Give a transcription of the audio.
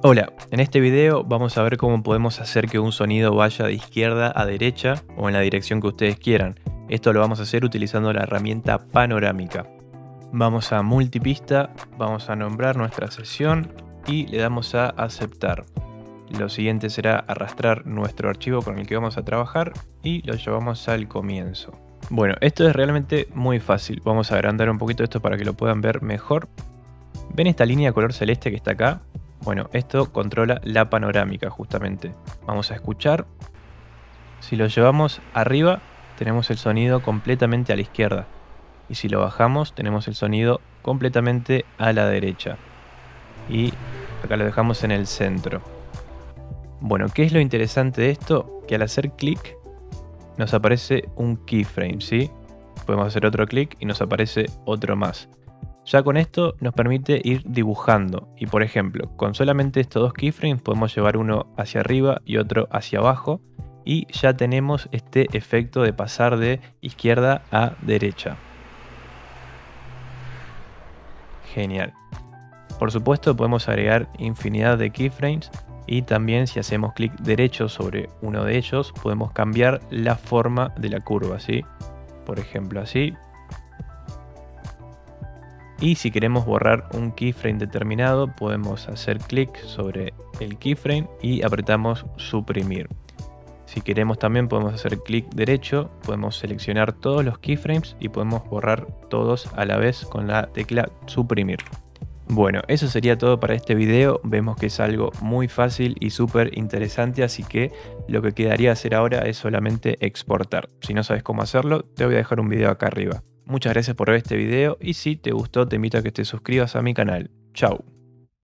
Hola, en este video vamos a ver cómo podemos hacer que un sonido vaya de izquierda a derecha o en la dirección que ustedes quieran. Esto lo vamos a hacer utilizando la herramienta panorámica. Vamos a multipista, vamos a nombrar nuestra sesión y le damos a aceptar. Lo siguiente será arrastrar nuestro archivo con el que vamos a trabajar y lo llevamos al comienzo. Bueno, esto es realmente muy fácil. Vamos a agrandar un poquito esto para que lo puedan ver mejor. ¿Ven esta línea de color celeste que está acá? Bueno, esto controla la panorámica justamente. Vamos a escuchar. Si lo llevamos arriba, tenemos el sonido completamente a la izquierda. Y si lo bajamos, tenemos el sonido completamente a la derecha. Y acá lo dejamos en el centro. Bueno, ¿qué es lo interesante de esto? Que al hacer clic, nos aparece un keyframe, ¿sí? Podemos hacer otro clic y nos aparece otro más. Ya con esto nos permite ir dibujando y por ejemplo con solamente estos dos keyframes podemos llevar uno hacia arriba y otro hacia abajo y ya tenemos este efecto de pasar de izquierda a derecha. Genial. Por supuesto podemos agregar infinidad de keyframes y también si hacemos clic derecho sobre uno de ellos podemos cambiar la forma de la curva, ¿sí? Por ejemplo así. Y si queremos borrar un keyframe determinado, podemos hacer clic sobre el keyframe y apretamos suprimir. Si queremos también podemos hacer clic derecho, podemos seleccionar todos los keyframes y podemos borrar todos a la vez con la tecla suprimir. Bueno, eso sería todo para este video. Vemos que es algo muy fácil y súper interesante, así que lo que quedaría hacer ahora es solamente exportar. Si no sabes cómo hacerlo, te voy a dejar un video acá arriba. Muchas gracias por ver este video y si te gustó te invito a que te suscribas a mi canal. Chau.